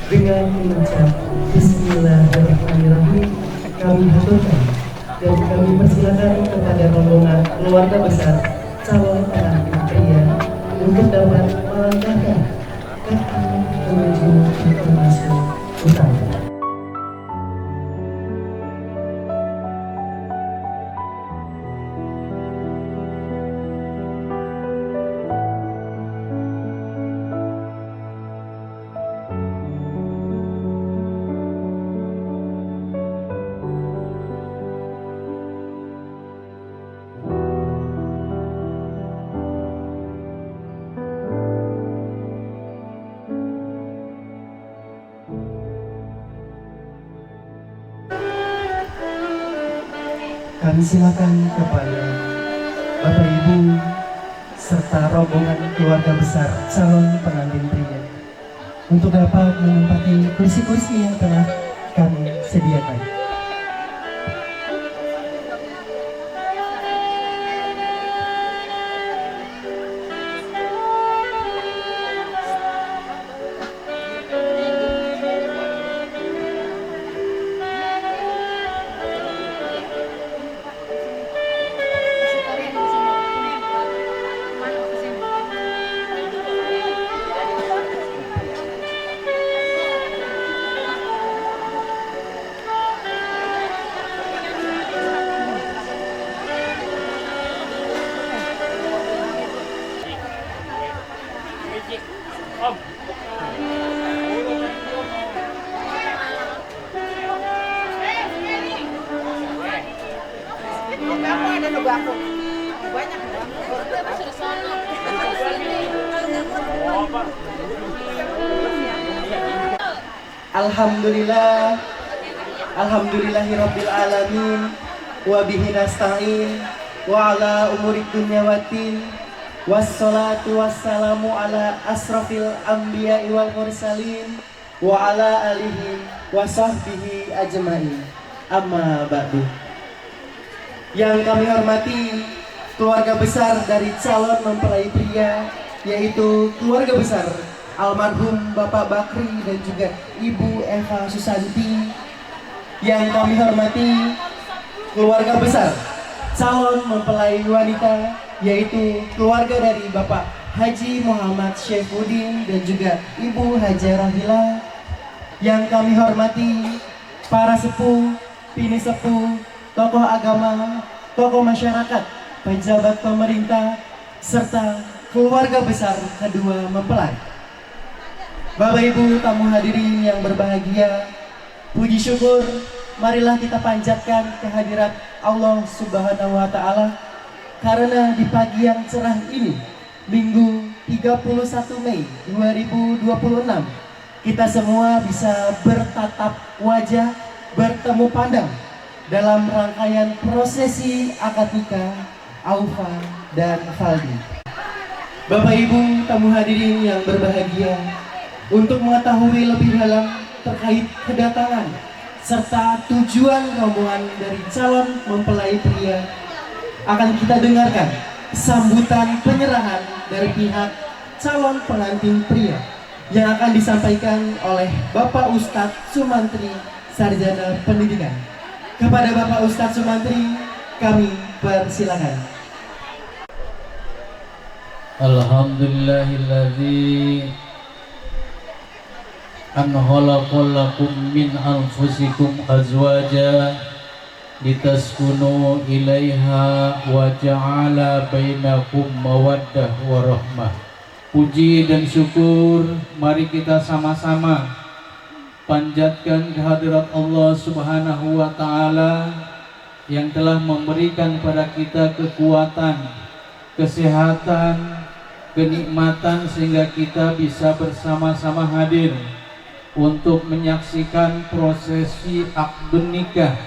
Dengan mengucap Bismillahirrahmanirrahim, kami haturkan dan kami persilakan kepada rombongan keluarga besar calon pengantin pria untuk dapat melangkahkan kaki menuju pintu masuk utama. Kami silakan kepada Bapak Ibu serta rombongan keluarga besar calon pengantin pria untuk dapat menempati kursi-kursi yang telah kami sediakan. Alhamdulillah, alhamdulillahirabbil alamin, wa bihi nasta'in, wa ala umurid dunya waddin, wassalatu wassalamu ala asrafil anbiya'i wal mursalin, wa ala alihi wa sahbihi ajma'in. Amma ba'du. Yang kami hormati keluarga besar dari calon mempelai pria, yaitu keluarga besar almarhum Bapak Bakri dan juga Ibu Eva Susanti. Yang kami hormati keluarga besar calon mempelai wanita, yaitu keluarga dari Bapak Haji Muhammad Syaifuddin dan juga Ibu Hajarah Hila. Yang kami hormati para sepuh, pini sepuh, tokoh agama, tokoh masyarakat, pejabat pemerintah, serta keluarga besar kedua mempelai. Bapak Ibu tamu hadirin yang berbahagia, puji syukur marilah kita panjatkan kehadirat Allah Subhanahu wa Ta'ala, karena di pagi yang cerah ini, Minggu 31 Mei 2026, kita semua bisa bertatap wajah, bertemu pandang dalam rangkaian prosesi akad nikah Aufa dan Faldi. Bapak Ibu tamu hadirin yang berbahagia, untuk mengetahui lebih dalam terkait kedatangan serta tujuan rombongan dari calon mempelai pria, akan kita dengarkan sambutan penyerahan dari pihak calon pengantin pria yang akan disampaikan oleh Bapak Ustadz Sumantri, Sarjana Pendidikan. Kepada Bapak Ustadz Sumantri, kami persilakan. Alhamdulillahilladzi an khalaqalakum min anfusikum azwaja litaskunu ilaiha wa ja'ala bainakum mawaddah wa rahmah. Puji dan syukur mari kita sama-sama panjatkan kehadirat Allah Subhanahu wa Ta'ala yang telah memberikan pada kita kekuatan, kesehatan, kenikmatan sehingga kita bisa bersama-sama hadir untuk menyaksikan prosesi akad nikah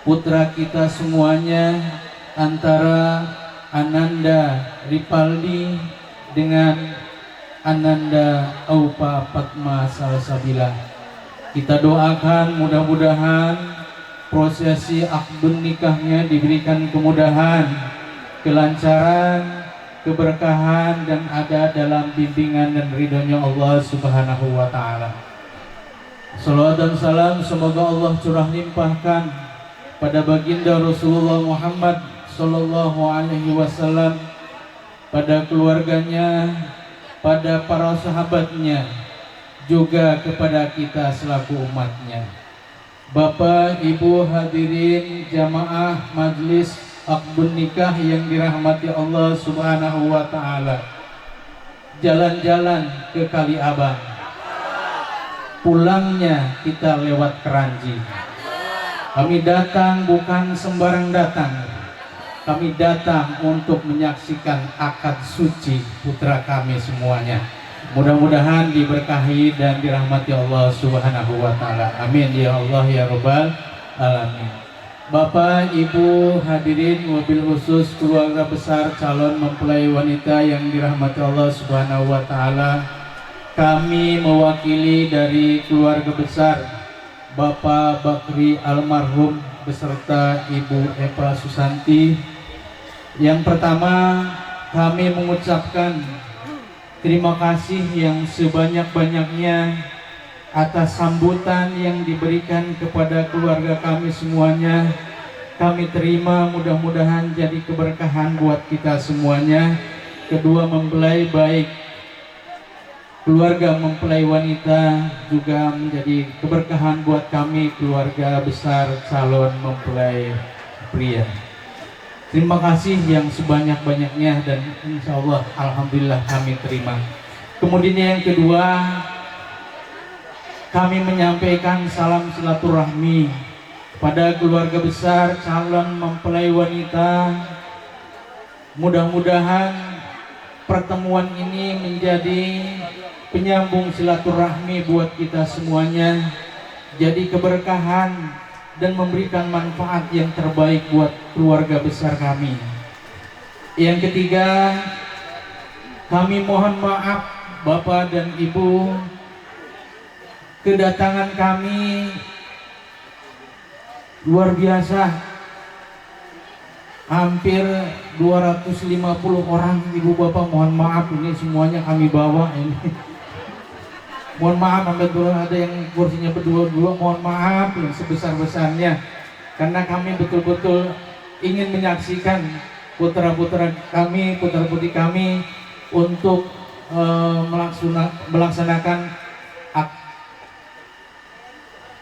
putra kita semuanya antara Ananda Ripaldi dengan Ananda Aupa Fatma Salsabila. Kita doakan mudah-mudahan prosesi akad nikahnya diberikan kemudahan, kelancaran, keberkahan, dan ada dalam bimbingan dan ridhonya Allah Subhanahu wa Ta'ala. Salawat dan salam semoga Allah curah limpahkan pada baginda Rasulullah Muhammad Sallallahu Alaihi Wasallam, pada keluarganya, pada para sahabatnya, juga kepada kita selaku umatnya. Bapak, Ibu hadirin jamaah majlis akdun nikah yang dirahmati Allah Subhanahu wa Ta'ala. Jalan-jalan ke Kali Abang, pulangnya kita lewat Keranji. Kami datang bukan sembarang datang, kami datang untuk menyaksikan akad suci putra kami semuanya. Mudah-mudahan diberkahi dan dirahmati Allah Subhanahu wa Ta'ala. Amin ya Allah ya Rabbal alamin. Bapak, Ibu hadirin, wabil khusus keluarga besar calon mempelai wanita yang dirahmati Allah Subhanahu wa Ta'ala, kami mewakili dari keluarga besar Bapak Bakri almarhum beserta Ibu Eva Susanti. Yang pertama, kami mengucapkan terima kasih yang sebanyak-banyaknya atas sambutan yang diberikan kepada keluarga kami semuanya. Kami terima, mudah-mudahan jadi keberkahan buat kita semuanya. Kedua mempelai baik keluarga mempelai wanita juga menjadi keberkahan buat kami keluarga besar calon mempelai pria. Terima kasih yang sebanyak-banyaknya dan insya Allah alhamdulillah kami terima. Kemudian yang kedua, kami menyampaikan salam silaturahmi pada keluarga besar calon mempelai wanita. Mudah-mudahan pertemuan ini menjadi penyambung silaturahmi buat kita semuanya, jadi keberkahan dan memberikan manfaat yang terbaik buat keluarga besar kami. Yang ketiga, kami mohon maaf Bapak dan Ibu, kedatangan kami luar biasa, hampir 250 orang. Ibu Bapak mohon maaf, ini semuanya kami bawa ini. Mohon maaf, sampai dulu ada yang kursinya berdua-dua, mohon maaf yang sebesar-besarnya, karena kami betul-betul ingin menyaksikan putra-putra kami, putra-putri kami untuk melaksanakan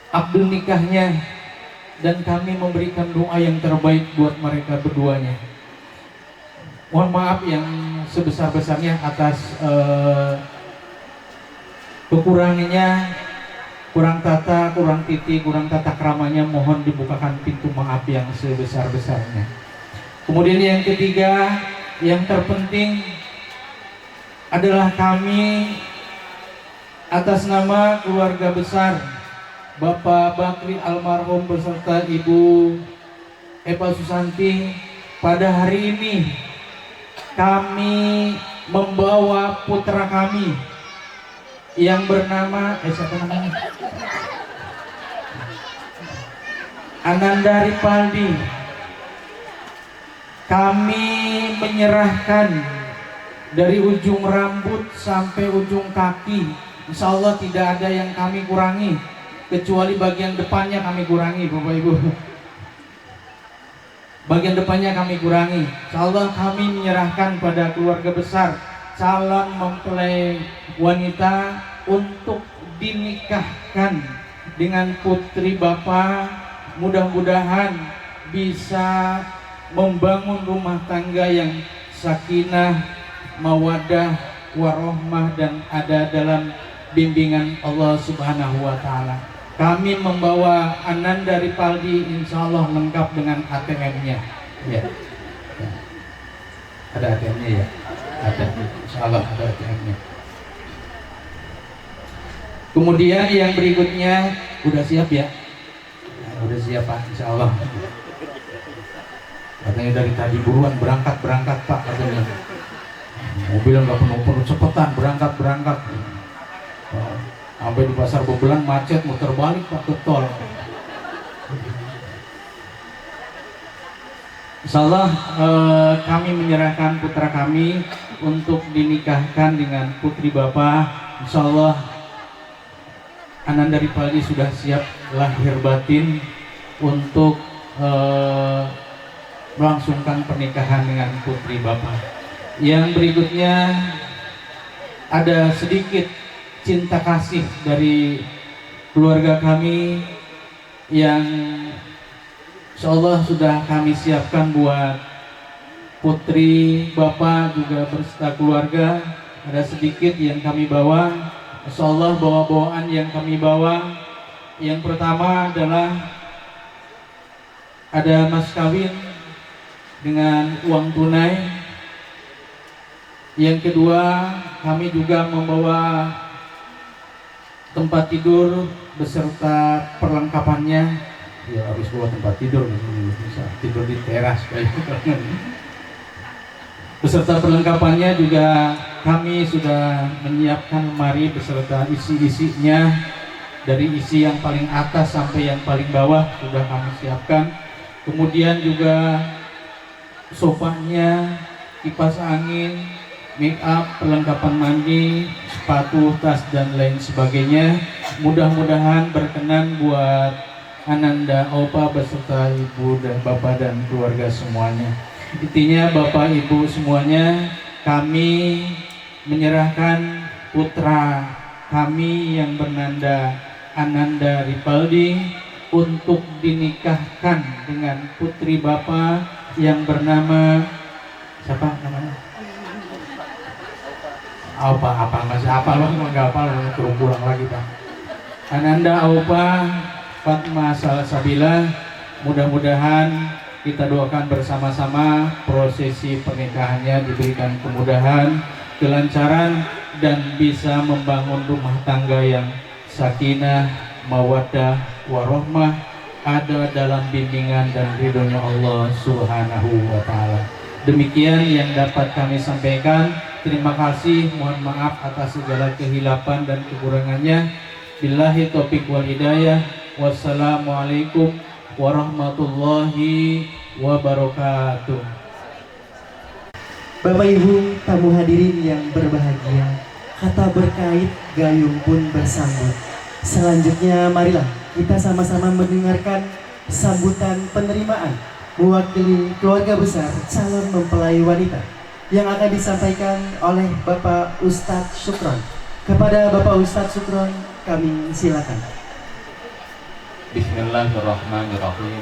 akad nikahnya, dan kami memberikan doa yang terbaik buat mereka berduanya. Mohon maaf yang sebesar-besarnya atas kekurangannya, kurang tata, kurang titi, kurang tata keramanya, mohon dibukakan pintu maaf yang sebesar-besarnya. Kemudian yang ketiga, yang terpenting adalah kami atas nama keluarga besar Bapak Bakri almarhum beserta Ibu Eva Susanti, pada hari ini kami membawa putra kami yang bernama siapa namanya? Ananda Ripaldi. Kami menyerahkan dari ujung rambut sampai ujung kaki, insya Allah tidak ada yang kami kurangi, kecuali bagian depannya kami kurangi Bapak Ibu. Bagian depannya kami kurangi. Insya Allah kami menyerahkan pada keluarga besar calon mempelai wanita untuk dinikahkan dengan putri Bapak. Mudah-mudahan bisa membangun rumah tangga yang sakinah, mawaddah, warohmah, dan ada dalam bimbingan Allah Subhanahu wa Ta'ala. Kami membawa Ananda Ripaldi insya Allah lengkap dengan ATM-nya. Ya. Ada ATM-nya ya? Ada, insya Allah ada ATM-nya. Kemudian yang berikutnya, udah siap ya? Udah siap Pak, insya Allah. Katanya dari tadi buruan berangkat Pak, katanya. Mobil nggak penuh cepetan, berangkat. Sampai di pasar Bebelan macet, muter balik Pak ke tol. Insyaallah kami menyerahkan putra kami untuk dinikahkan dengan putri Bapak. Insyaallah Ananda Ripaldi sudah siap lahir batin untuk melangsungkan pernikahan dengan putri Bapak. Yang berikutnya ada sedikit cinta kasih dari keluarga kami yang insyaallah sudah kami siapkan buat putri Bapak juga berserta keluarga. Ada sedikit yang kami bawa, insyaallah bawa-bawaan yang kami bawa. Yang pertama adalah ada mas kawin dengan uang tunai. Yang kedua, kami juga membawa tempat tidur beserta perlengkapannya. Ya habis bawa tempat tidur, bisa tidur di teras kayak beserta perlengkapannya juga kami sudah menyiapkan lemari beserta isi-isinya, dari isi yang paling atas sampai yang paling bawah sudah kami siapkan. Kemudian juga sofanya, kipas angin, make up, perlengkapan mandi, sepatu, tas dan lain sebagainya. Mudah-mudahan berkenan buat Ananda Opa beserta ibu dan bapak dan keluarga semuanya. Intinya Bapak Ibu semuanya, kami menyerahkan putra kami yang bernanda Ananda Ripaldi untuk dinikahkan dengan putri Bapak yang bernama siapa namanya? Apa masih apa lo nggak apa lo turun pulang lagi Pak. Ananda Aupa Fatma Salsabila, mudah-mudahan kita doakan bersama-sama prosesi pernikahannya diberikan kemudahan, kelancaran, dan bisa membangun rumah tangga yang sakinah, mawaddah, warohmah, ada dalam bimbingan dan ridhonya Allah Subhanahu wa Ta'ala. Demikian yang dapat kami sampaikan. Terima kasih, mohon maaf atas segala kehilapan dan kekurangannya. Billahi taufiq wal hidayah. Wassalamualaikum warahmatullahi wabarakatuh. Bapak Ibu tamu hadirin yang berbahagia, kata berkait gayung pun bersambut. Selanjutnya marilah kita sama-sama mendengarkan sambutan penerimaan mewakili keluarga besar calon mempelai wanita yang akan disampaikan oleh Bapak Ustadz Syukron. Kepada Bapak Ustadz Syukron kami silakan. Bismillahirrahmanirrahim.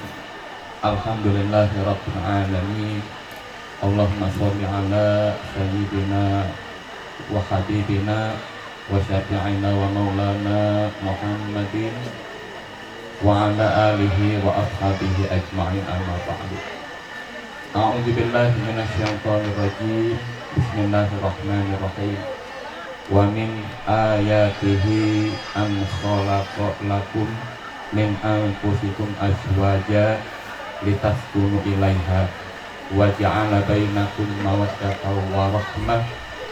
Alhamdulillahirabbil alamin. Allahumma sholli ala sayyidina wa habibina wa syafi'ina wa maulana Muhammadin wa ala alihi wa ashabihi ajma'in, amma ba'du. A'udzu billahi minasyaitonir rajim. Bismillahirrahmanirrahim. Wa min ayatihi an khalaqa lakum min anfusikum azwaja litaskunu ilaiha wa ja'ala bainakum mawaddatan wa rahmah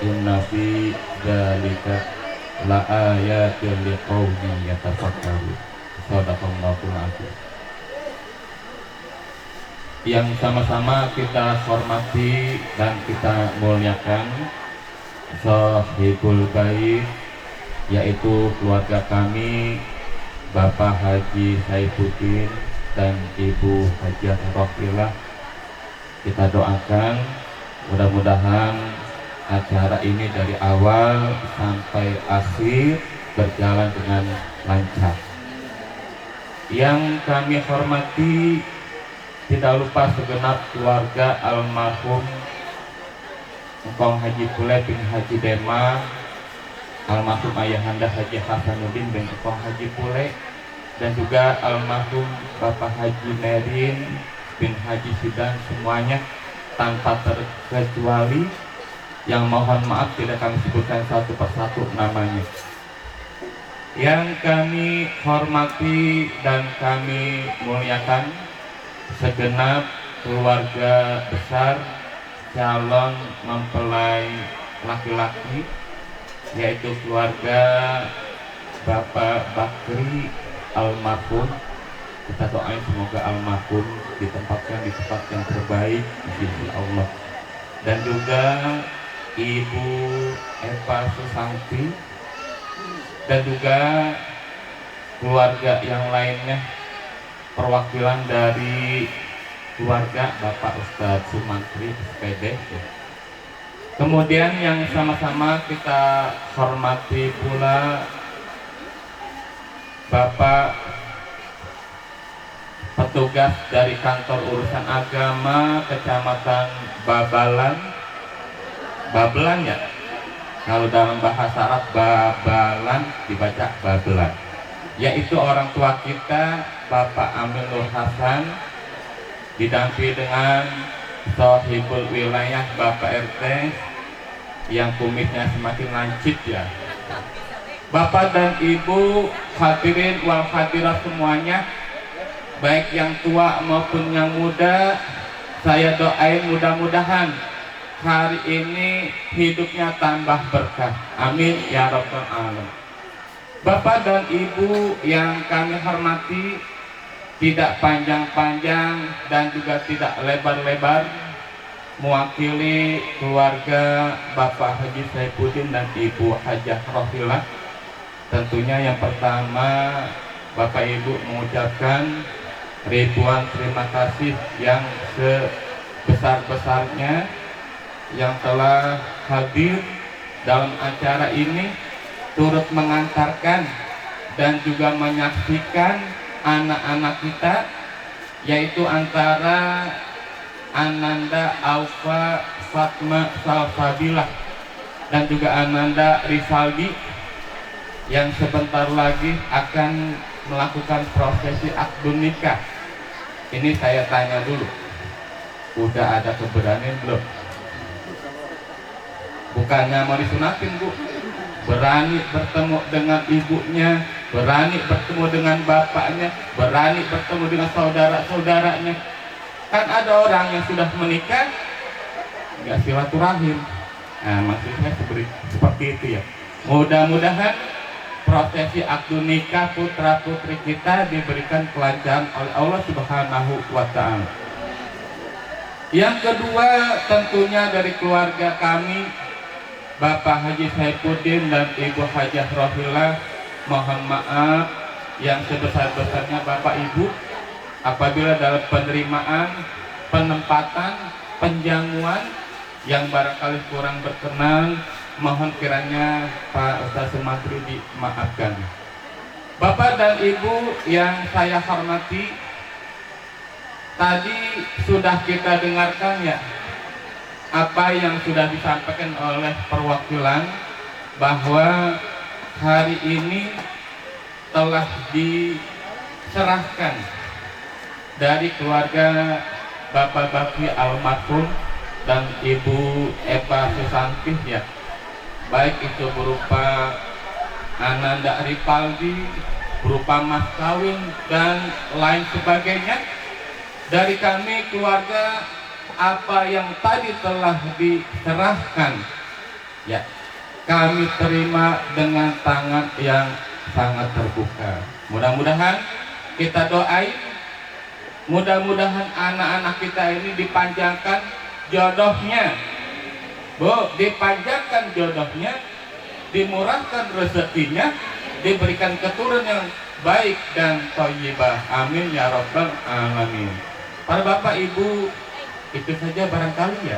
inna fi dzalika la ayatin liqaumin yatafakkarun. Shadaqallahul azim. Yang sama-sama kita hormati dan kita muliakan sahibul bait, yaitu keluarga kami Bapak Haji Saifuddin dan Ibu Hajah Rofilah. Kita doakan mudah-mudahan acara ini dari awal sampai akhir berjalan dengan lancar. Yang kami hormati, tidak lupa segenap keluarga almarhum Engkong Haji Pule bin Haji Dema, almarhum Ayahanda Haji Hasanuddin bin Engkong Haji Pule, dan juga almarhum Bapak Haji Merin bin Haji Sidan, semuanya tanpa terkecuali. Yang mohon maaf tidak kami sebutkan satu persatu namanya. Yang kami hormati dan kami muliakan segenap keluarga besar calon mempelai laki-laki, yaitu keluarga Bapak Bakri almarhum. Kita doain semoga almarhum ditempatkan di tempat yang terbaik di sisi Allah. Dan juga Ibu Eva Susanti, dan juga keluarga yang lainnya, perwakilan dari keluarga Bapak Ustadz Sumantri SPD. Kemudian yang sama-sama kita hormati pula Bapak petugas dari kantor urusan agama Kecamatan Babelan ya. Kalau dalam bahasa Arab Babelan dibaca Babelan. Yaitu orang tua kita Bapak Amil Nur Hasan didampingi dengan Sohibul Wilayah Bapak RT yang kumisnya semakin lancip ya. Bapak dan Ibu hadirin wal hadirat semuanya, baik yang tua maupun yang muda, saya doain mudah-mudahan hari ini hidupnya tambah berkah. Amin ya rabbal alamin. Bapak dan Ibu yang kami hormati, tidak panjang-panjang dan juga tidak lebar-lebar, mewakili keluarga Bapak Haji Saifuddin dan Ibu Hajah Rohilah, tentunya yang pertama Bapak Ibu mengucapkan ribuan terima kasih yang sebesar-besarnya yang telah hadir dalam acara ini, turut mengantarkan dan juga menyaksikan anak-anak kita, yaitu antara Ananda Aufa Fatma Salsabilah dan juga Ananda Risaldi yang sebentar lagi akan melakukan prosesi akad nikah. Ini saya tanya dulu, udah ada keberanian belum? Bukannya mau disunatin Bu, berani bertemu dengan ibunya, berani bertemu dengan bapaknya, berani bertemu dengan saudara-saudaranya. Kan ada orang yang sudah menikah nggak silaturahim. Nah, maksudnya seperti itu ya. Mudah-mudahan prosesi akad nikah putra putri kita diberikan kelancaran oleh Allah Subhanahu wa Ta'ala. Yang kedua, tentunya dari keluarga kami Bapak Haji Saifuddin dan Ibu Hajah Rohilah, mohon maaf yang sebesar-besarnya Bapak Ibu apabila dalam penerimaan, penempatan, penjamuan yang barangkali kurang berkenan, mohon kiranya Pak Ustadz Sumantri dimaafkan. Bapak dan Ibu yang saya hormati, tadi sudah kita dengarkan ya apa yang sudah disampaikan oleh perwakilan, bahwa hari ini telah diserahkan dari keluarga Bapak Bakti almarhum dan Ibu Eva Susanti ya, baik itu berupa Ananda Ripaldi, berupa mas kawin dan lain sebagainya. Dari kami keluarga, apa yang tadi telah diserahkan ya kami terima dengan tangan yang sangat terbuka. Mudah-mudahan kita doain, mudah-mudahan anak-anak kita ini dipanjangkan jodohnya Bu, dipanjangkan jodohnya, dimurahkan rezekinya, diberikan keturunan yang baik dan thayyibah. Amin ya rabbal alamin. Para Bapak Ibu, itu saja barangkali ya.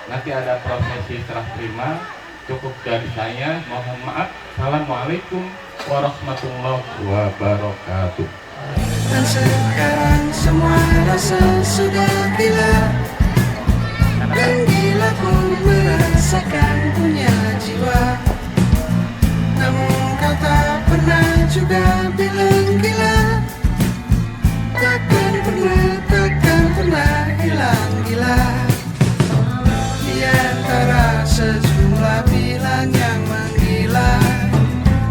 Nanti ada prosesi serah terima. Cukup dari saya, mohon maaf. Assalamualaikum warahmatullahi wabarakatuh. Dan sekarang semua rasa sudah gila, dan gila pun merasakan punya jiwa. Namun kau tak pernah juga bilang gila. Takkan pernah hilang gila. Di antara sejumlah bilang yang menggila,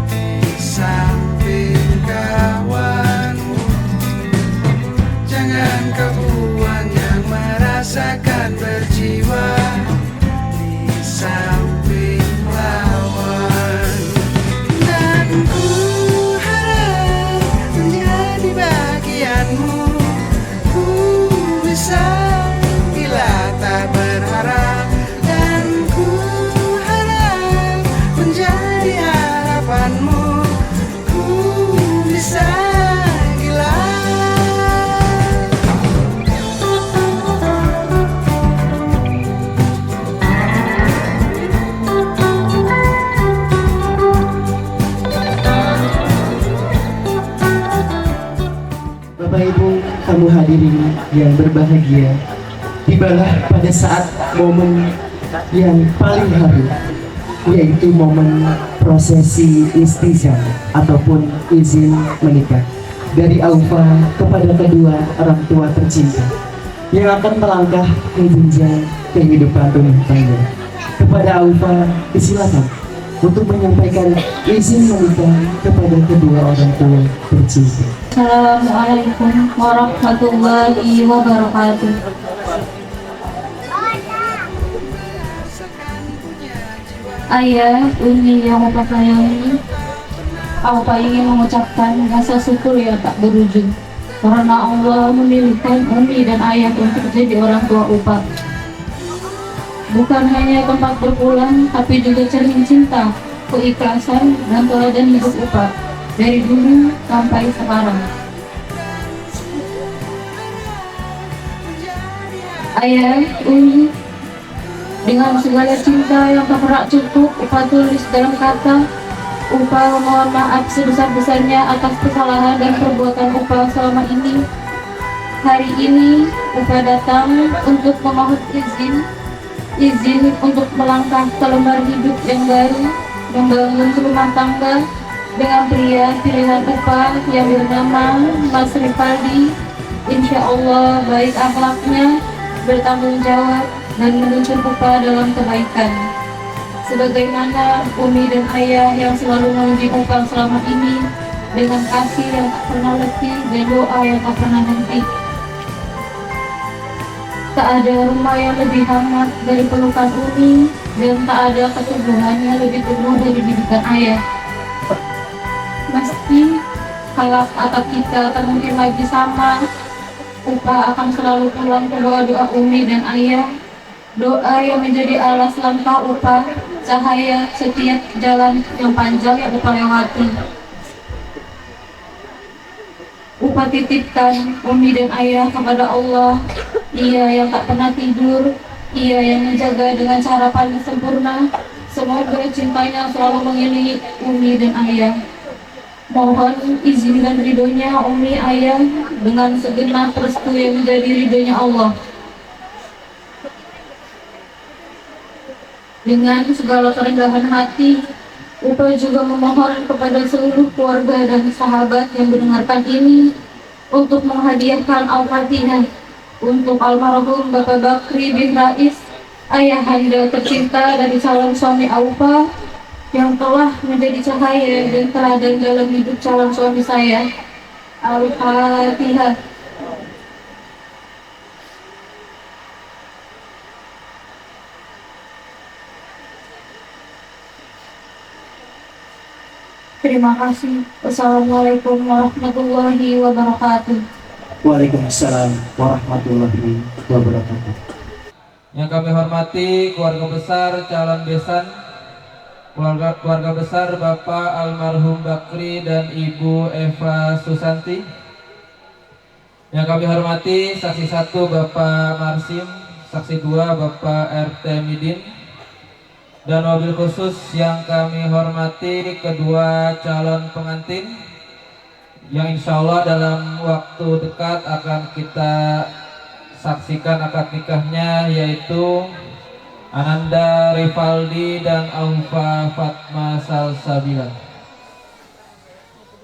di samping kawanmu, jangan kau buang yang merasakan berjiwa. Di samping lawan, dan ku harap menjadi bagianmu. Ku bisa bila tak berharap, dan ku harap menjadi harapanmu. Ku bisa kamu hadirin yang berbahagia, tibalah pada saat momen yang paling haru, yaitu momen prosesi istizan ataupun izin menikah dari Aufa kepada kedua orang tua tercinta yang akan melangkah ke jenjang kehidupan rumah tangga. Kepada Aufa disilakan untuk menyampaikan izin menikah kepada kedua orang tua tercinta. Assalamualaikum warahmatullahi wabarakatuh. Ayah, Umi yang Bapak sayangi, Bapak ingin mengucapkan rasa syukur yang tak berujung karena Allah memilihkan Umi dan Ayah untuk jadi orang tua Bapak. Bukan hanya tempat berpulang, tapi juga cermin cinta, keikhlasan, dan teladan hidup Bapak dari dulu sampai sekarang. Ayah, Umi, dengan segala cinta yang tak pernah cukup, Upa tulis dalam kata, Upa mohon maaf sebesar-besarnya atas kesalahan dan perbuatan Upa selama ini. Hari ini Upa datang untuk memohon izin untuk melangkah ke lembar hidup yang baru, membangun rumah tangga dengan pria pilihan Upa yang bernama Mas Rifaldi. Insya Allah baik akhlaknya, bertanggung jawab, dan menuntun Upa dalam kebaikan. Sebagaimana Umi dan Ayah yang selalu memuji Upa selama ini dengan kasih yang tak pernah letih dan doa yang tak pernah henti. Tak ada rumah yang lebih hangat dari pelukan Umi, dan tak ada keteguhan yang lebih teguh dari didikan Ayah. Meski kalau atap kita tak mungkin lagi sama, Upa akan selalu pulang ke doa-doa Umi dan Ayah, doa yang menjadi alas langkah Upa, cahaya setiap jalan yang panjang yang Upa lewati. Upa titipkan Umi dan Ayah kepada Allah, Ia yang tak pernah tidur, Ia yang menjaga dengan cara paling sempurna. Semoga cintanya selalu mengelilingi Umi dan Ayah. Mohon izin dan ridhonya Umi Ayah dengan segenap restu yang menjadi ridhonya Allah. Dengan segala kerendahan hati, Upa juga memohon kepada seluruh keluarga dan sahabat yang mendengarkan ini untuk menghadiahkan Al-Fatihah untuk almarhum Bapak Bakri bin Rais, ayahanda tercinta dari calon suami Aufa yang telah menjadi cahaya dan teladan dalam hidup calon suami saya. Al-Fatihah. Terima kasih. Wassalamualaikum warahmatullahi wabarakatuh. Waalaikumsalam warahmatullahi wabarakatuh. Yang kami hormati keluarga besar calon besan, keluarga besar Bapak almarhum Bakri dan Ibu Eva Susanti. Yang kami hormati saksi 1 Bapak Marsim, saksi 2 Bapak RT Midin, dan mobil khusus yang kami hormati kedua calon pengantin yang insya Allah dalam waktu dekat akan kita saksikan akad nikahnya, yaitu Ananda Rifaldi dan Aufa Fatma Salsabila.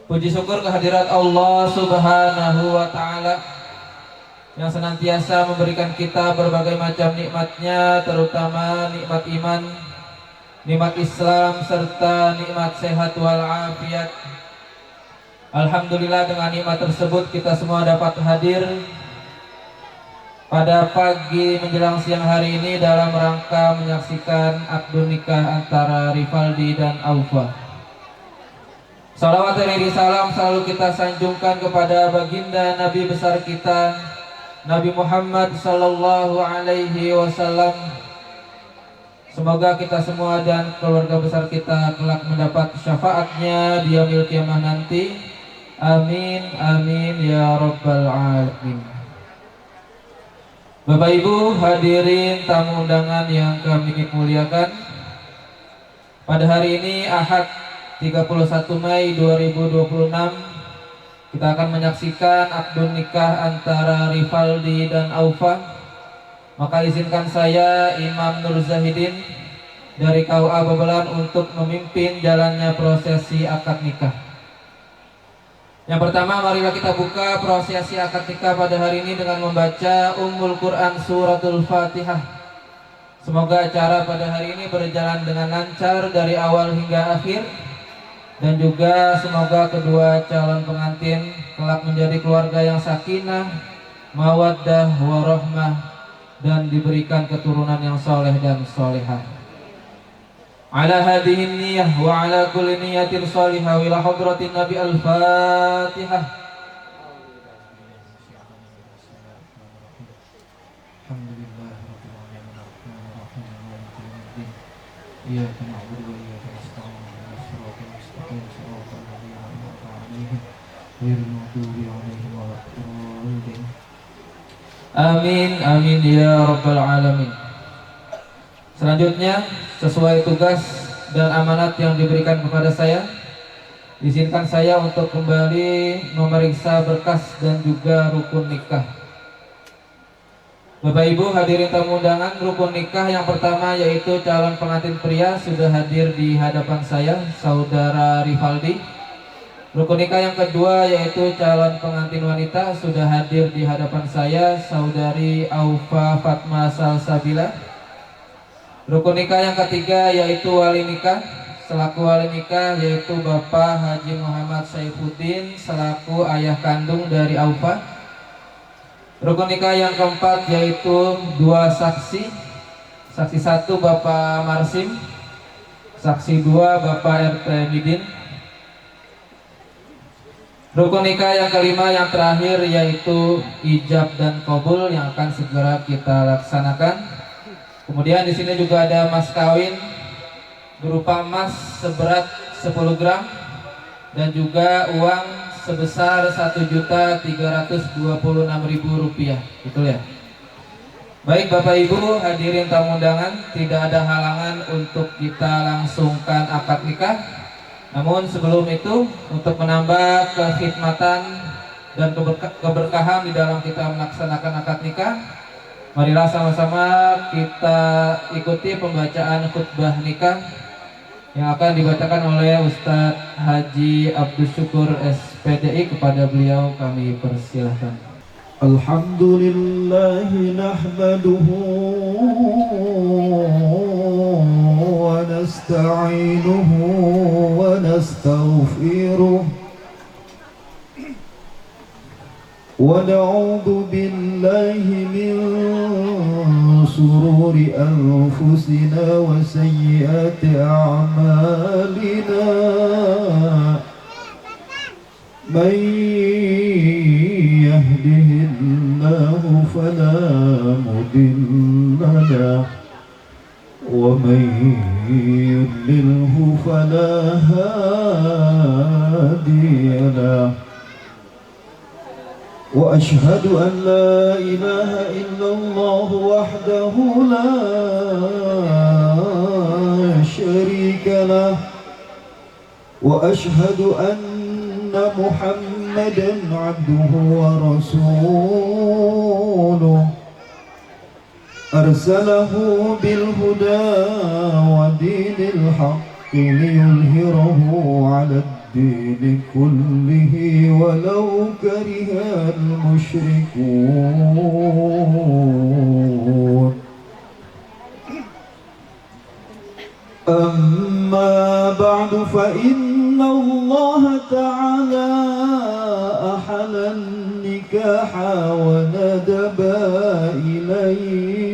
Puji syukur kehadirat Allah Subhanahu wa Ta'ala yang senantiasa memberikan kita berbagai macam nikmatnya, terutama nikmat iman, nikmat Islam, serta nikmat sehat walafiat. Alhamdulillah, dengan nikmat tersebut kita semua dapat hadir pada pagi menjelang siang hari ini dalam rangka menyaksikan akad nikah antara Rifaldi dan Aufa. Salawat dan salam selalu kita sanjungkan kepada baginda Nabi besar kita, Nabi Muhammad sallallahu alaihi wasallam. Semoga kita semua dan keluarga besar kita kelak mendapat syafaatnya di yaumil kiamah nanti. Amin amin ya rabbal alamin. Bapak Ibu hadirin tamu undangan yang kami muliakan, pada hari ini Ahad 31 Mei 2026 Kita akan menyaksikan akad nikah antara Rivaldi dan Aufa. Maka izinkan saya Imam Nur Zahidin dari KUA Babelan untuk memimpin jalannya prosesi akad nikah. Yang pertama, marilah kita buka prosesi akad nikah pada hari ini dengan membaca Ummul Quran Suratul Fatihah. Semoga acara pada hari ini berjalan dengan lancar dari awal hingga akhir, dan juga semoga kedua calon pengantin kelak menjadi keluarga yang sakinah, mawaddah, warahmah, dan diberikan keturunan yang soleh dan solehah. Ala hadhihi niyyah wa ala kulli niyyatin shalihah wa ila hadratin Nabi al-Fatihah. Iyyaka na'budu wa iyyaka nasta'in ihdinas siratal mustaqim siratal ladzina an'amta 'alaihim ghairil maghdubi 'alaihim waladdallin. Amin amin ya rabbal alamin. Selanjutnya, sesuai tugas dan amanat yang diberikan kepada saya, izinkan saya untuk kembali memeriksa berkas dan juga rukun nikah. Bapak Ibu hadirin tamu undangan, rukun nikah yang pertama yaitu calon pengantin pria sudah hadir di hadapan saya, Saudara Rivaldi. Rukun nikah yang kedua yaitu calon pengantin wanita sudah hadir di hadapan saya, Saudari Aufa Fatma Salsabila. Rukun nikah yang ketiga yaitu wali nikah. Selaku wali nikah yaitu Bapak Haji Muhammad Saifuddin selaku ayah kandung dari Aufa. Rukun nikah yang keempat yaitu dua saksi. Saksi satu Bapak Marsim, saksi dua Bapak RT Midin. Rukun nikah yang kelima yang terakhir yaitu ijab dan qabul yang akan segera kita laksanakan. Kemudian di sini juga ada mas kawin berupa emas seberat 10 gram dan juga uang sebesar Rp1.326.000. Betul ya? Baik Bapak Ibu hadirin tamu undangan, tidak ada halangan untuk kita langsungkan akad nikah. Namun sebelum itu, untuk menambah kekhidmatan dan keberkahan di dalam kita melaksanakan akad nikah, marilah sama-sama kita ikuti pembacaan khutbah nikah yang akan dibacakan oleh Ustadz Haji Abdul Syukur SPDI. Kepada beliau kami persilahkan. Alhamdulillahi nahmaduhu wa nasta'inuhu wa nastaghfiruh wa na'udzu billahi min sururi anfusina wa sayyiati a'malina. Man yahdihillahu fala mudilla lahu wa man yudlilhu fala hadiya lahu. وأشهد أن لا إله إلا الله وحده لا شريك له وأشهد أن محمدا عبده ورسوله أرسله بالهدى ودين الحق ليظهره على الدين كله ولو كره المشركون. أما بعد فإن الله تعالى أحل النكاح وندب إليه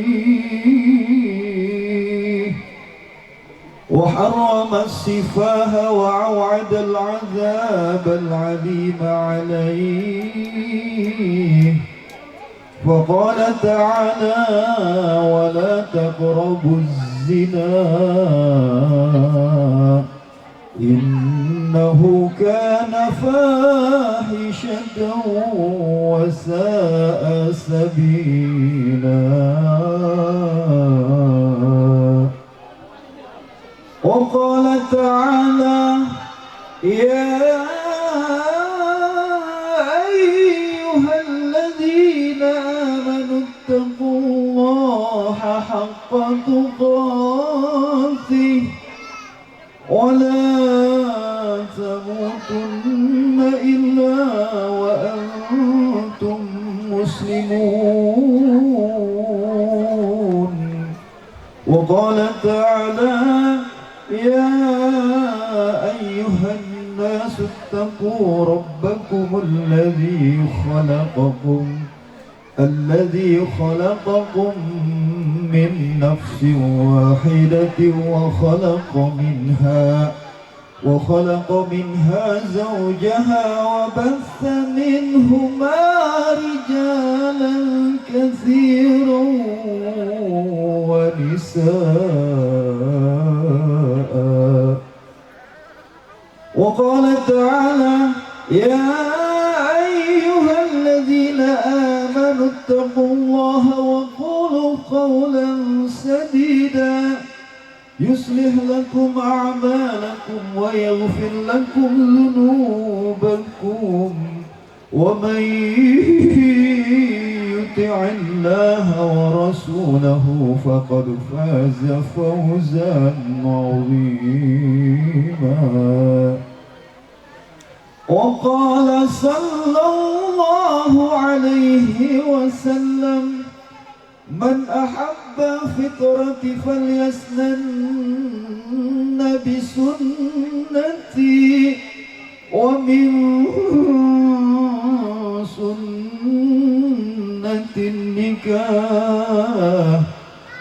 وحرم السفاه وأوعد العذاب العليم عليه. وقال تعالى ولا تقربوا الزنا إنه كان فاحشة وساء سبيلا. وقال تعالى يا تقاته ولا تموتن إلا وأنتم مسلمون. وقال تعالى يا أيها الناس اتقوا ربكم الذي خلقكم من نفس واحدة وخلق منها زوجها وبث منهما رجالا كثيرا ونساء. وقال تعالى يا أيها الذين آمنوا اتقوا الله وقولوا قولا سديدا يصلح لكم أعمالكم ويغفر لكم ذنوبكم ومن يطع الله ورسوله فقد فاز فوزا عظيما. وقال صلى الله عليه وسلم من أحب فطرتي فليسنن بسنتي ومن سنة النكاح.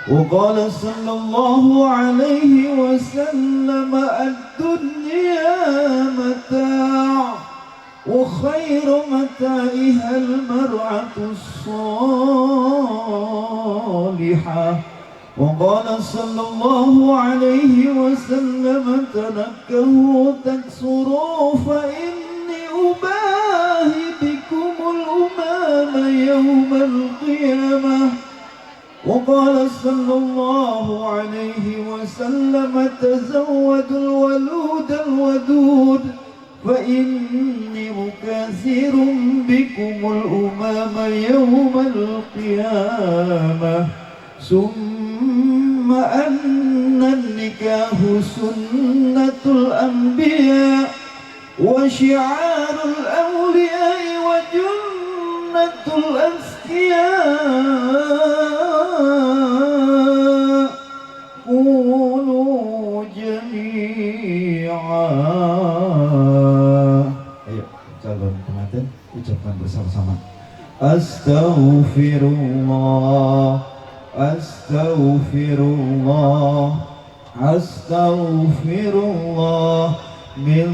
وقال صلى الله عليه وسلم الدنيا متاع وخير متاعها المرأة الصالحة. وقال صلى الله عليه وسلم تنكهوا تكسروا فإني أباهي بكم الأمام يوم القيامة. وقال صلى الله عليه وسلم تزودوا الولود الودود فإني مكاثر بكم الأمام يوم القيامة. ثم أن النكاح سنة الأنبياء وشعار الأولياء وجنة الأذكياء. قولوا جميعا. Ayo calon pengantin ucapkan bersama-sama. Astaghfirullah, astaghfirullah, astaghfirullah min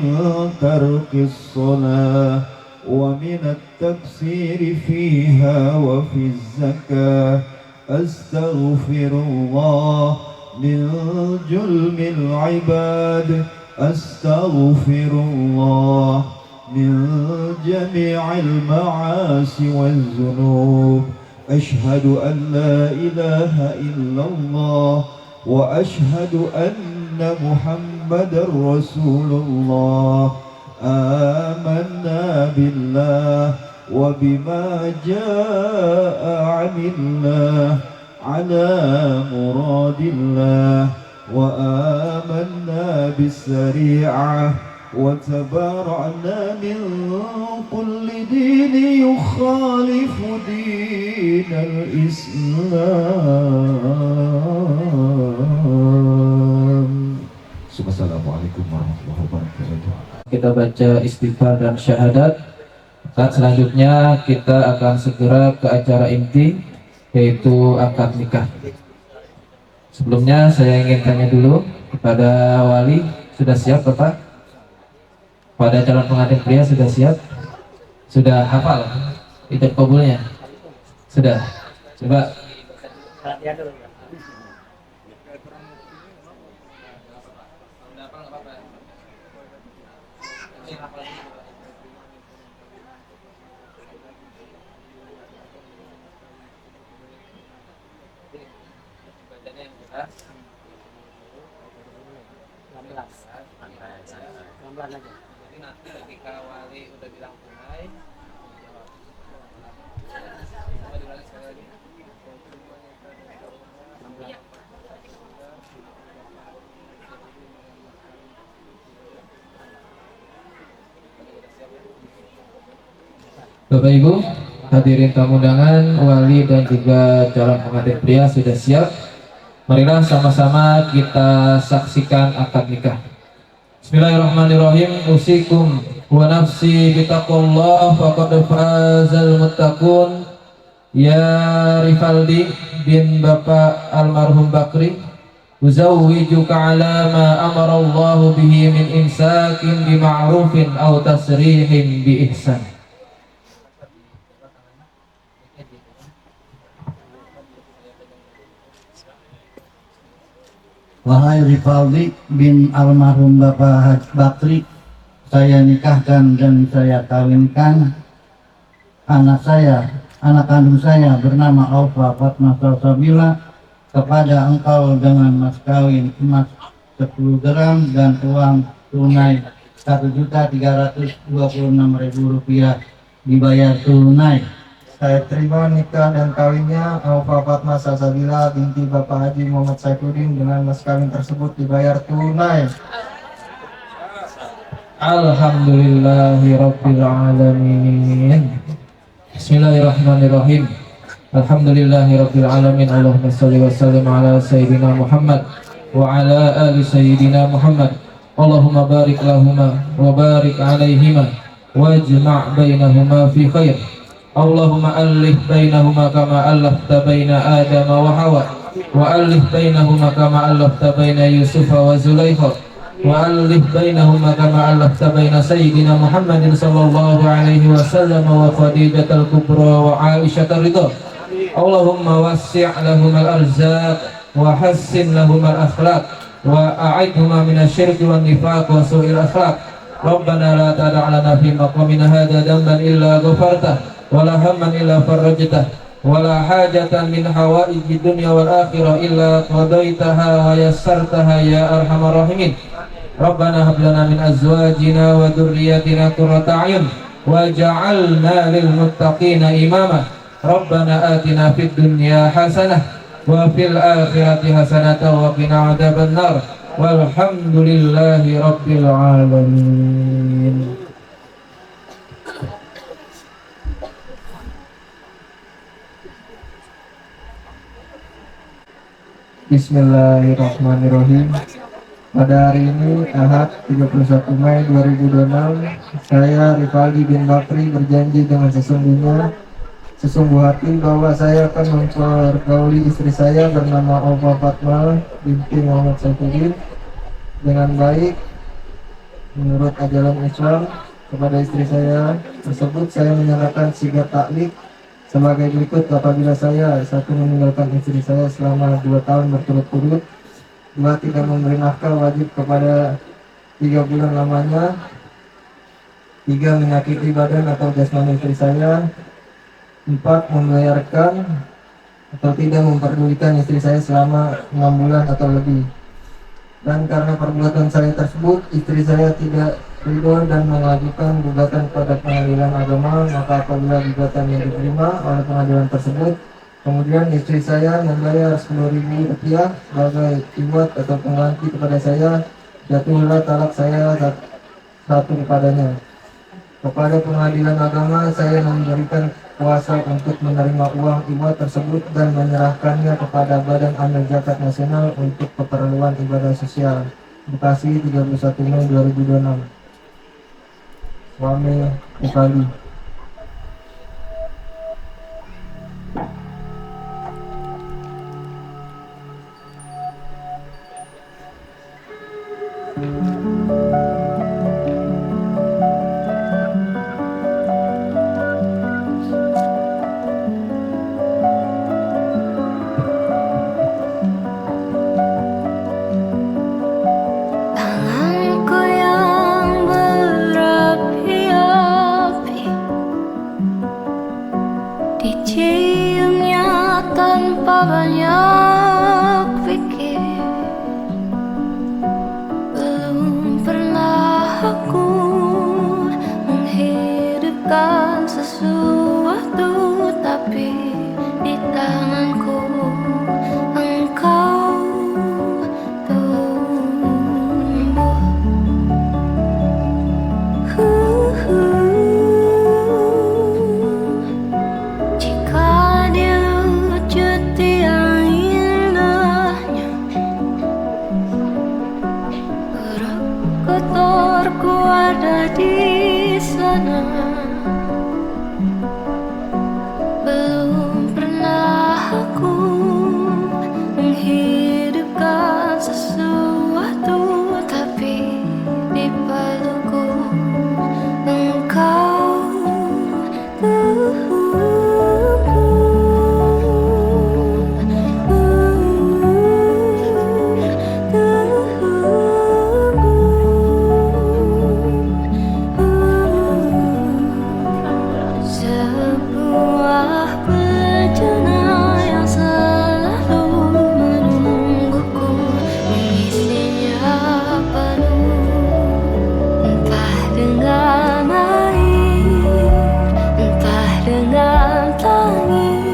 tarkis salah wa min at-tafsir fiha wa fi zakah. Astaghfirullah min julmil ibad. Astaghfirullah min jami'il ma'asi wal dhunub. Ashhadu an la ilaha illallah wa ashhadu anna Muhammadar Rasulullah. Amanna billah wa bima jaa'a 'anillah ala muradillah wa amanna bis-sari'ah wa tabara'na min kulli dini yukhalifu dinal Islam. Assalamualaikum warahmatullahi wabarakatuh. Kita baca istighfar dan syahadat. Saat selanjutnya kita akan segera ke acara inti, yaitu akad nikah. Sebelumnya saya ingin tanya dulu kepada wali, sudah siap Bapak? Pada calon pengantin pria sudah siap? Sudah hafal ijab kabulnya? Sudah? Coba. Jadi nanti ketika wali udah bilang tunai, coba diulangi sekali lagi. Bapak Ibu, hadirin tamu undangan, wali dan juga calon pengantin pria sudah siap. Marilah sama-sama kita saksikan akad nikah. Bismillahirrahmanirrahim. Usikum wa nafsi bitaqullah faqad fazal muttaqun. Ya Rifaldi bin Bapak almarhum Bakri, uzawwijuka ala ma amara Allah bihi min imsakin bi ma'rufin aw tasrihin bi ihsan. Wahai Rifaldi bin almarhum Bapak Bakri, saya nikahkan dan saya kawinkan anak kandung saya bernama Aufa Fatma Salsabila kepada engkau dengan mas kawin emas 10 gram dan uang tunai Rp1.326.000 dibayar tunai. Saya terima nikah dan kawinnya Aufa Fatma Salsabila binti Bapak Haji Muhammad Saifuddin dengan mas kawin tersebut dibayar tunai. Alhamdulillahirabbil alamin. Bismillahirrahmanirrahim. Alhamdulillahirabbil alamin. Allahumma shalli wa sallim ala sayyidina Muhammad wa ala ali sayyidina Muhammad. Allahumma barik lahuma wa barik alaihima wajma' bainahuma fi khair. Allahumma alif bainahuma kama alafta baina Adam wa Hawa wa alif bainahuma kama alafta baina Yusuf wa Zulaikha wa alif bainahuma kama alafta baina Sayyidina Muhammadin sallallahu alaihi wasallam wa Khadijah al-Kubra wa Aisyah ar-Ridha. Allahumma wassi' lahum al-arzaq wa hassin lahum al-akhlaq wa a'idhuma min asy-syirki wan nifaq wa su'il akhlaq. Rabbana la tada' lana fi maqamina hadha dhanban illa ghafartah wala hamman illa farajtah wala hajatan min hawaiji dunya wal akhirah illa qadaitaha wa yassartaha ya arhamar rahimin. Rabbana hab lana min azwajina wa dhurriyyatina qurrata a'yun waj'alna lil muttaqina imama. Rabbana atina fid dunya hasanah wa fil akhirati hasanah wa qina adzaban nar. Walhamdulillahi rabbil alamin. Bismillahirrahmanirrahim. Pada hari ini Ahad 31 Mei 2026, saya Rifaldi bin Bakri berjanji dengan sesungguh hati bahwa saya akan mempergauli istri saya bernama Aufa Fatma binti Muhammad Saifuddin dengan baik menurut ajaran Islam. Kepada istri saya tersebut saya menyatakan sigat taklid sebagai berikut. Apabila saya satu meninggalkan istri saya selama 2 tahun berturut-turut, 2 tidak memberi nafkah wajib kepada 3 bulan lamanya, 3 menyakiti badan atau jasmani istri saya, 4 membayarkan atau tidak memperdulikan istri saya selama 6 bulan atau lebih. Dan karena perbuatan saya tersebut, istri saya tidak ridho dan mengajukan gugatan pada pengadilan agama, maka apabila gugatan yang diterima oleh pengadilan tersebut, kemudian istri saya membayar Rp10.000 sebagai iwat atau pengganti kepada saya, jatuhlah talak saya satu kepadanya. Kepada pengadilan agama, saya memberikan kuasa untuk menerima uang iwat tersebut dan menyerahkannya kepada Badan Amil Zakat Nasional untuk keperluan ibadah sosial. Bekasi 31 Mei 2026. Suami Rifaldi. Tanganku yang berapi-api diciumnya tanpa banyak pikir. Belum pernah aku menghidupkan sesuatu, tapi di tanganku engkau tumbuh. berada di sana. Belum pernah aku menghidupkan sesuatu, tapi di pelukku engkau sebuah bejana yang selalu menungguku, mengisinya penuh, entah dengan air, entah dengan tangis.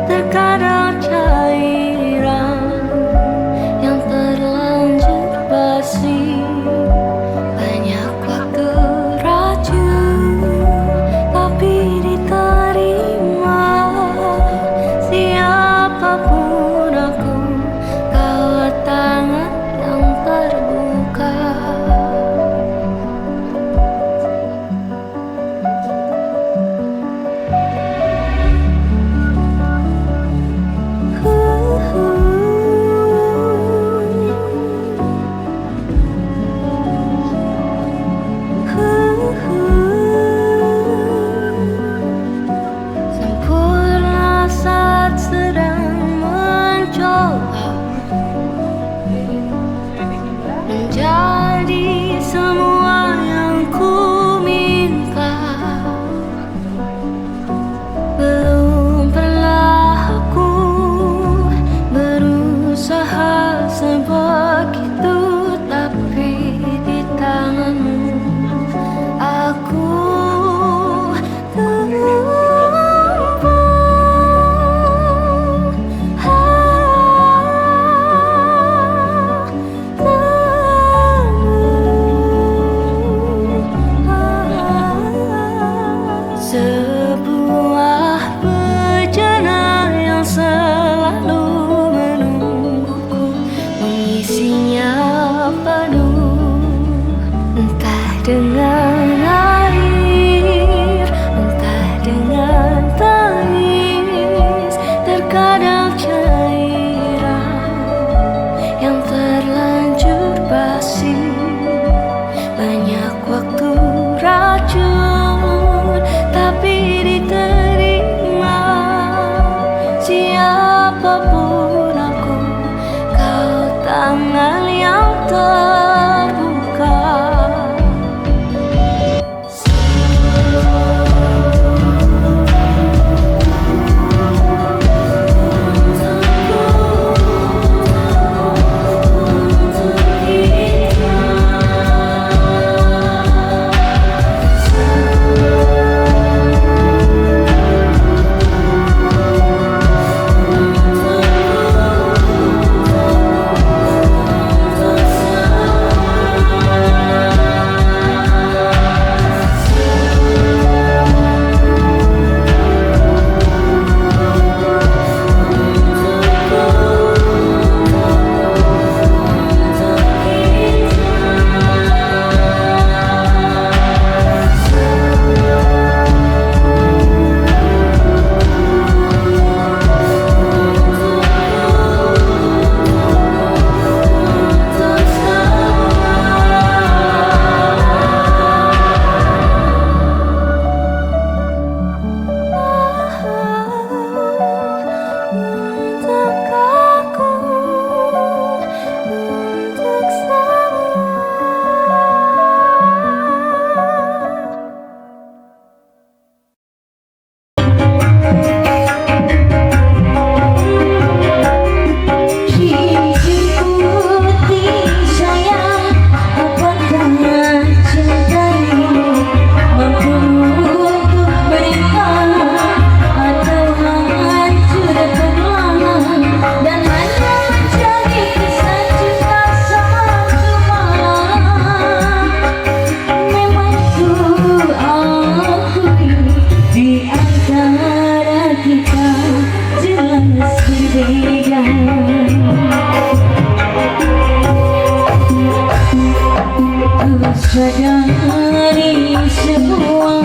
Terkadang cairan yang terlanjur basi, banyak waktu racun tapi diterima. Siapapun aku, kau tangan yang terbuka. Sempurna saat sedang mencoba menjadi semua yang ku minta. Belum pernah aku berusaha sebegitu, tapi di tanganmu aku sebuah bejana yang selalu menungguku, mengisinya penuh, entah dengan air, entah dengan tangis. Terkadang cairan yang terlanjur basi, banyak waktu racun tapi diterima. Siapapun aku, kau tangan yang terbuka. Sadari semua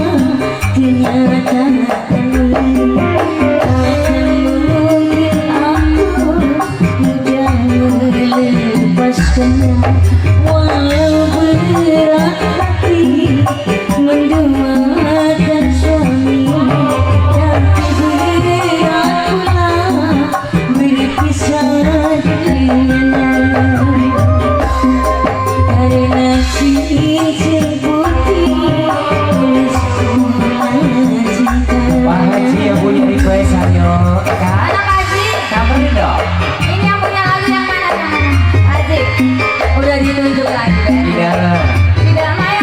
kenyataan, takkan mungkin aku mudah melepaskannya. Walau berat hati menduakan suami, tapi berat pula berpisah dengannya. Karena cincin putih tulisku cinta. Pak Haji yang punya request ayo. Anak Haji, Samperin dong. ini yang punya lagu yang mana? Haji, udah ditunjuk lagi kan? Tidak. Tidak Maya,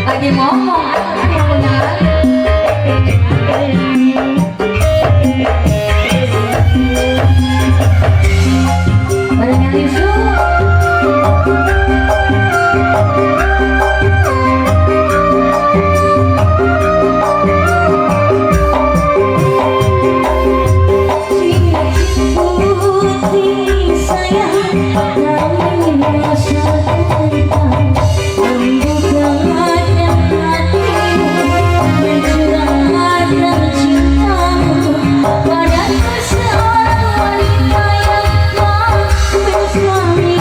lagi ngomong aku kan yang punya lagu. Barangnya tisu. Putih sayang, kami merasa tentang membukakan hatimu, mencurahkan cintamu padaku seorang wanita yang kau bersuami.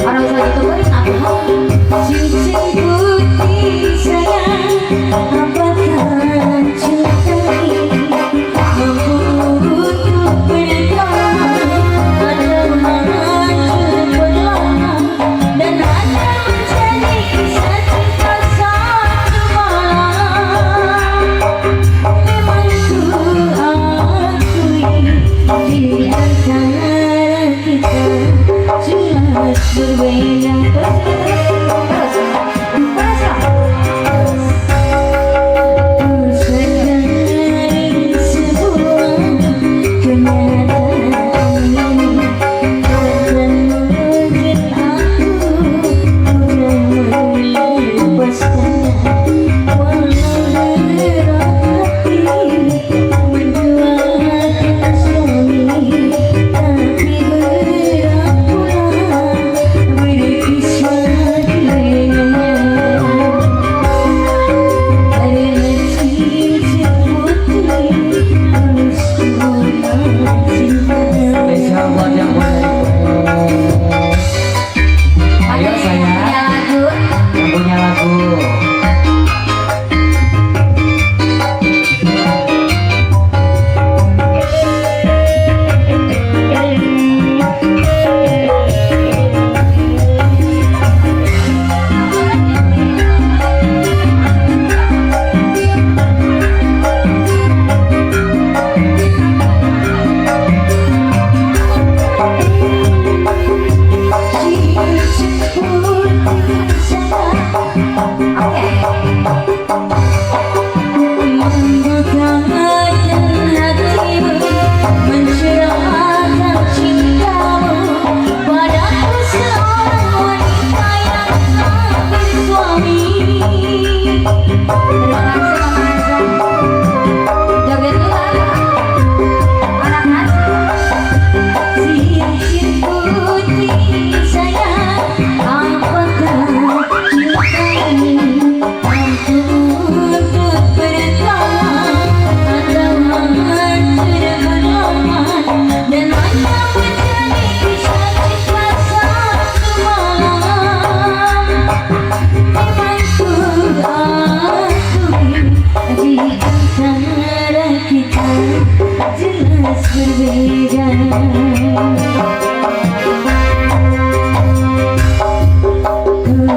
Orang usah gitu beri apa? Cincin putih sayang, apakah cintai mampu untuk bertahan atau hancur perlahan dan hanya menjadi kisah cinta satu malam. Memang ku akui di antara kita jelas berbeda. Sadari sebuah kenyataan ini, takkan mungkin aku mudah melepaskannya. Walau berat hati menduakan suami, tapi berat pula berpisah dengannya. Karena cincin putih tulisku cinta. Spesial buat yang punya request. Ayo saya. Punya lagu. Yang punya lagu.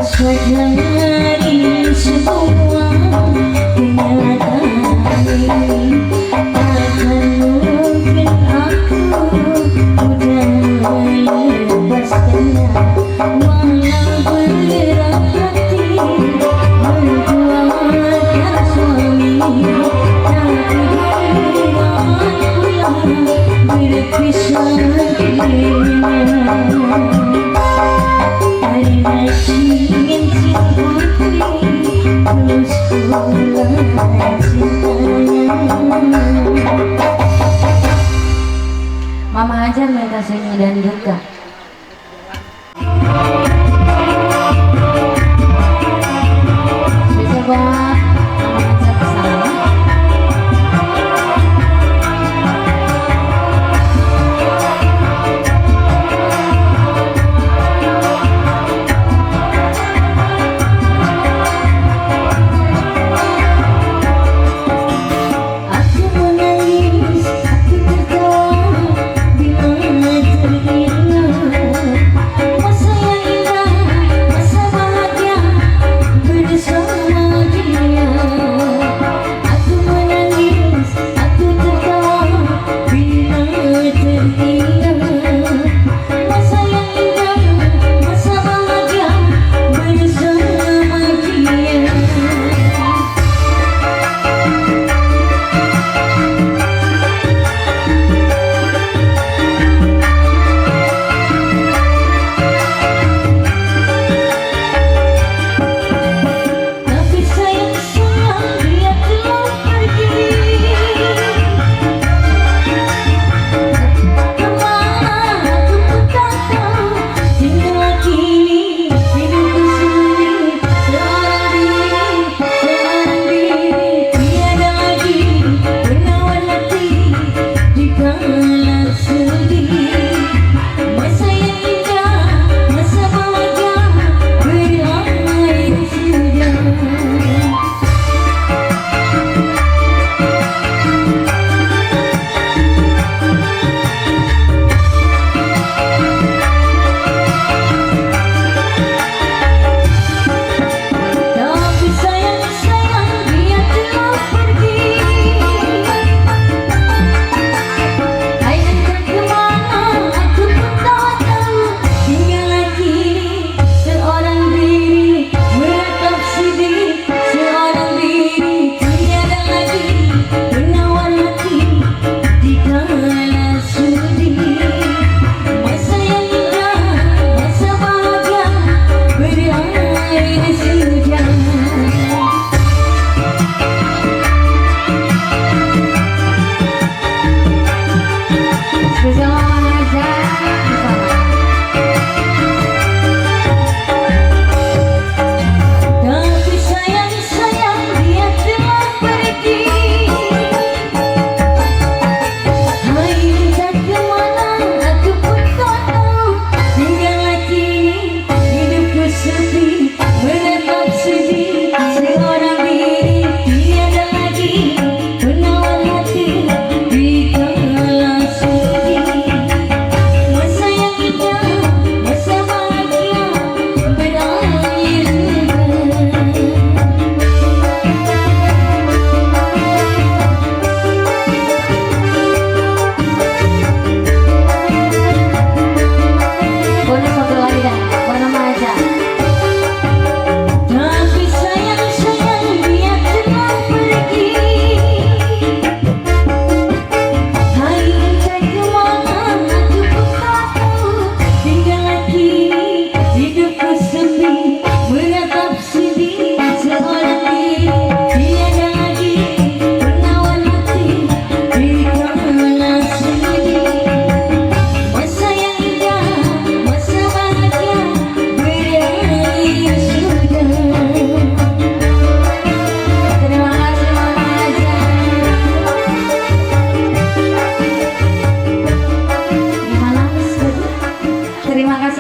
Sadari semua kenyataan ini, takkan mungkin aku mudah melepaskannya. Walau berat hati menduakan suami, tapi berat pula berpisah dengannya. Karena cincin putih tulisku cintanya. Mama Hajar minta sunyi dan duka. Spesial buat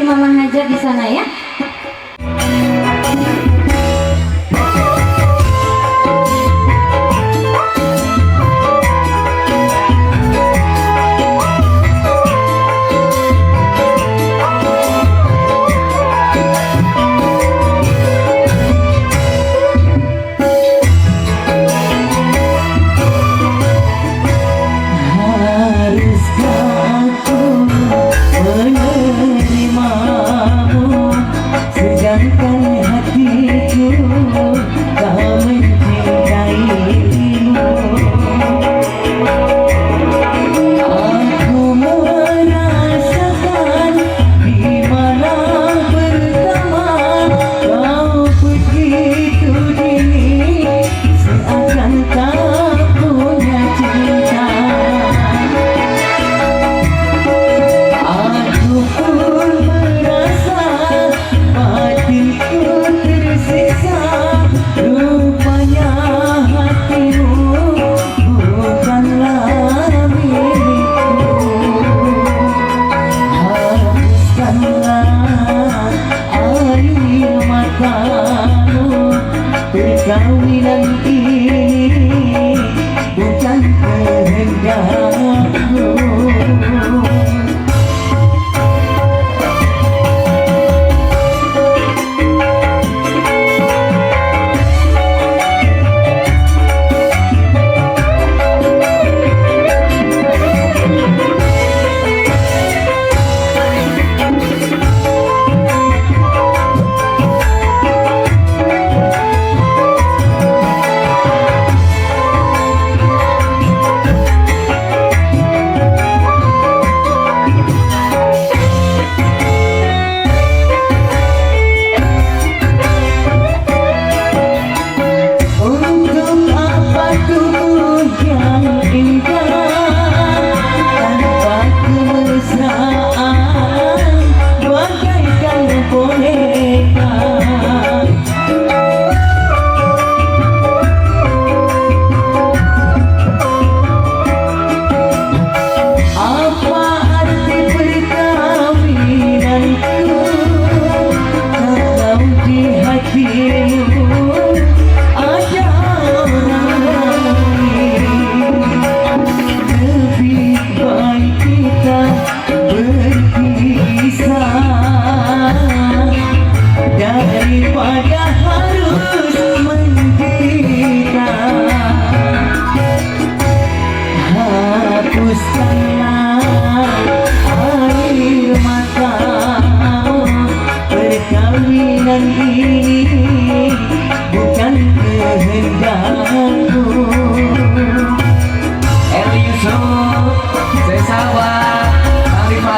Mama Hajar kesana. Haruskah aku menerimamu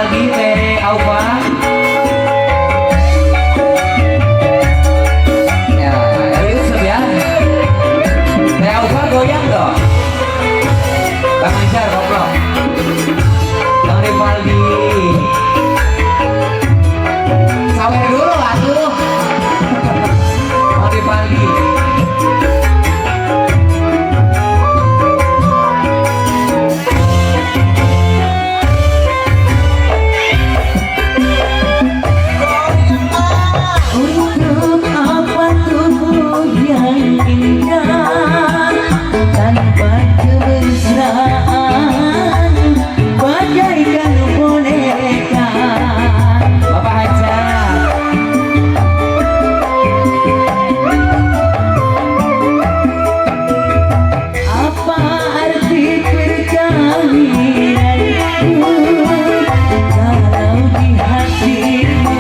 Maldi Mere Aufa. Ya, Yusuf ya. Mere Aufa goyang dong. Bang Anjar goblok. Bang Rivaldi. Sawer dulu lah tuh. Bang Rivaldi. Untuk apa tubuh yang indah tanpa kemesraan bagaikan boneka. Bapak Hajat. Apa arti perkawinanku kalau di hatimu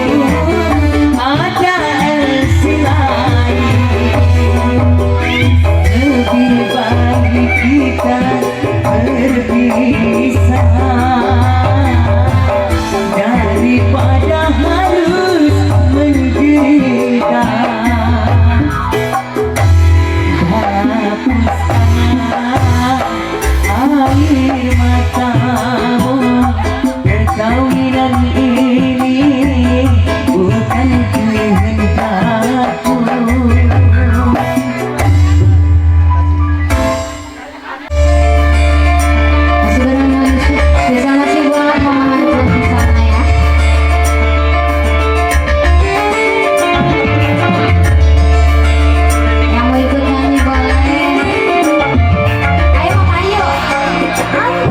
ada Elsie lain? Lebih baik kita berpisah daripada harus menderita. Hapuskanlah air matamu, perkawinan ini bukan kehendakku. Masih bareng Bang Yusuf. Bisa masih buat Mama Najwa di sana ya. Yang mau ikut nyanyi boleh. Ayo Mama, ayo. Ayo.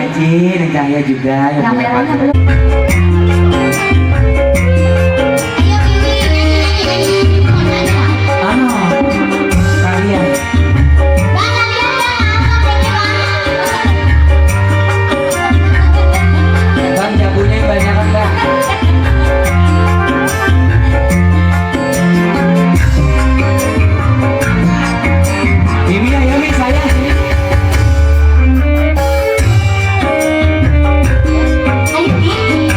Haji, Neng Cahya juga yang punya Kameranya partner. belum. Ayo Wiwi, nyanyi. Mau nyanyi nggak? Kalian. Bang, kalian jangan Bang, jagonya yang banyak kan, Bang? Mimi, ayo Mi, saya sini. Ayo, Dik.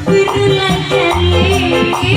berulang kali ku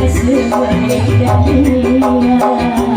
Semua yang